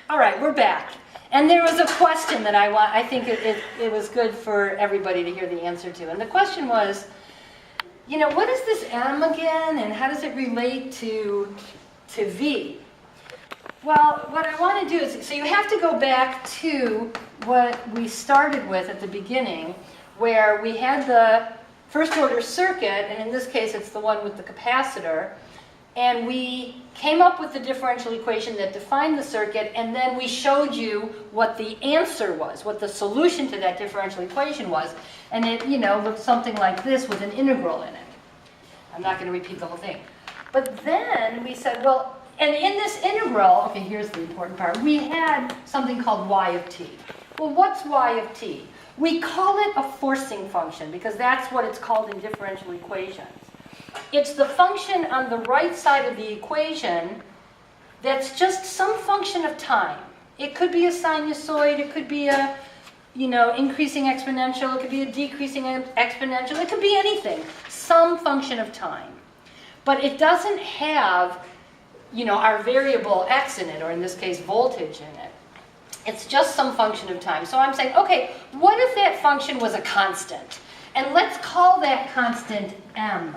All right, we're back. And there was a question that I think it was good for everybody to hear the answer to. And the question was, you know, what is this M again, and how does it relate to V? Well, what I want to do is, so you have to go back to what we started with at the beginning, where we had the first order circuit, and in this case it's the one with the capacitor, and we came up with the differential equation that defined the circuit, and then we showed you what the answer was, what the solution to that differential equation was. And it, you know, looked something like this with an integral in it. I'm not going to repeat the whole thing. But then we said, well, and in this integral, okay, here's the important part, we had something called y of t. Well, what's y of t? We call it a forcing function because that's what it's called in differential equations. It's the function on the right side of the equation that's just some function of time. It could be a sinusoid, it could be a, you know, increasing exponential, it could be a decreasing exponential, it could be anything, some function of time. But it doesn't have, you know, our variable x in it, or in this case voltage in it. It's just some function of time. So I'm saying, okay, what if that function was a constant? And let's call that constant m.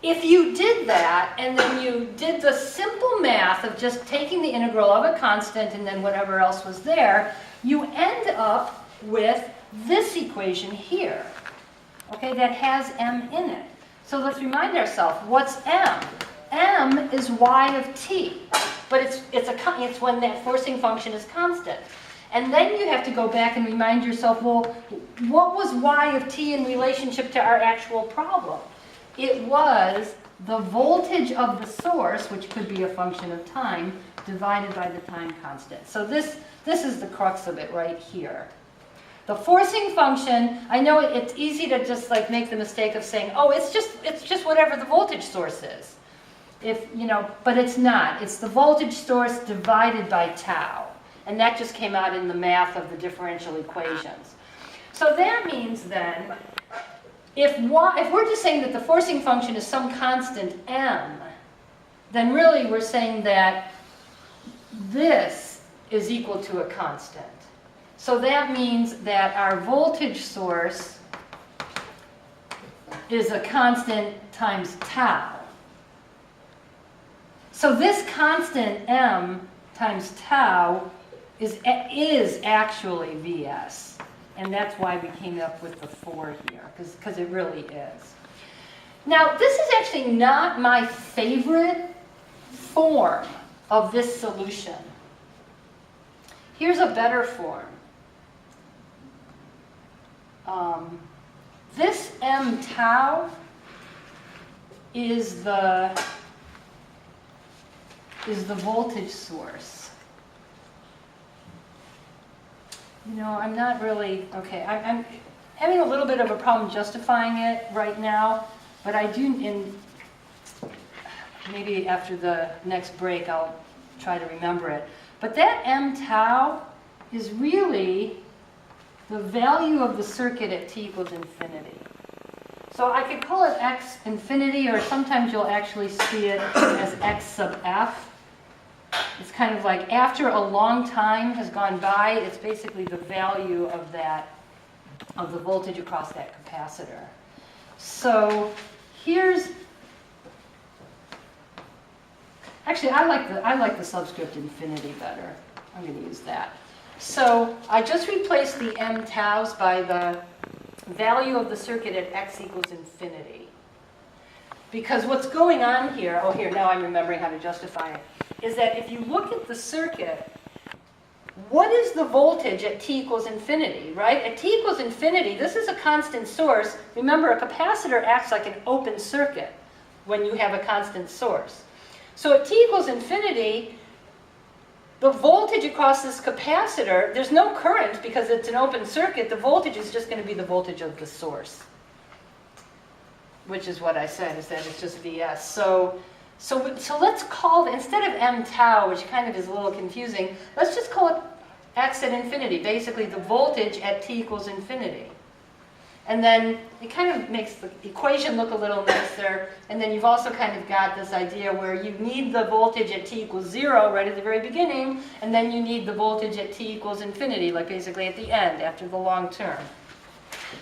If you did that, and then you did the simple math of just taking the integral of a constant and then whatever else was there, you end up with this equation here, okay, that has m in it. So let's remind ourselves, what's m? M is y of t, but it's when that forcing function is constant. And then you have to go back and remind yourself, well, what was y of t in relationship to our actual problem? It was the voltage of the source, which could be a function of time, divided by the time constant. So this is the crux of it right here. The forcing function, I know it's easy to just like make the mistake of saying, oh, it's just whatever the voltage source is. If, you know, but it's not. It's the voltage source divided by tau. And that just came out in the math of the differential equations. So that means then, if we're just saying that the forcing function is some constant m, then really we're saying that this is equal to a constant. So that means that our voltage source is a constant times tau. So this constant m times tau is actually Vs. And that's why we came up with the 4 here, because it really is. Now, this is actually not my favorite form of this solution. Here's a better form. This m tau is the voltage source. You know, I'm not really, okay, I'm having a little bit of a problem justifying it right now, but I do, maybe after the next break I'll try to remember it. But that m tau is really the value of the circuit at t equals infinity. So I could call it x infinity, or sometimes you'll actually see it as x sub f. It's kind of like after a long time has gone by, it's basically the value of the voltage across that capacitor. So here's, actually I like the subscript infinity better. I'm going to use that. So I just replaced the m taus by the value of the circuit at x equals infinity. Because what's going on here, oh here, now I'm remembering how to justify it, is that if you look at the circuit, what is the voltage at t equals infinity, right? At t equals infinity, this is a constant source. Remember, a capacitor acts like an open circuit when you have a constant source. So at t equals infinity, the voltage across this capacitor, there's no current because it's an open circuit. The voltage is just going to be the voltage of the source, which is what I said, is that it's just Vs. So let's call, instead of m tau, which kind of is a little confusing, let's just call it x at infinity, basically the voltage at t equals infinity. And then it kind of makes the equation look a little nicer. And then you've also kind of got this idea where you need the voltage at t equals 0 right at the very beginning, and then you need the voltage at t equals infinity, like basically at the end, after the long term.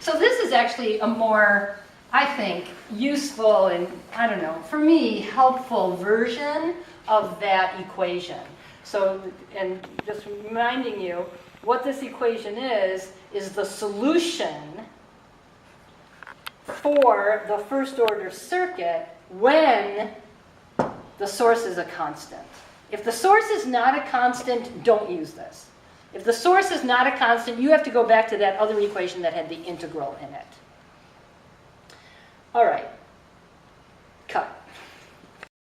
So this is actually a more, I think, useful and, I don't know, for me, helpful version of that equation. So, and just reminding you, what this equation is the solution for the first order circuit when the source is a constant. If the source is not a constant, don't use this. If the source is not a constant, you have to go back to that other equation that had the integral in it. All right,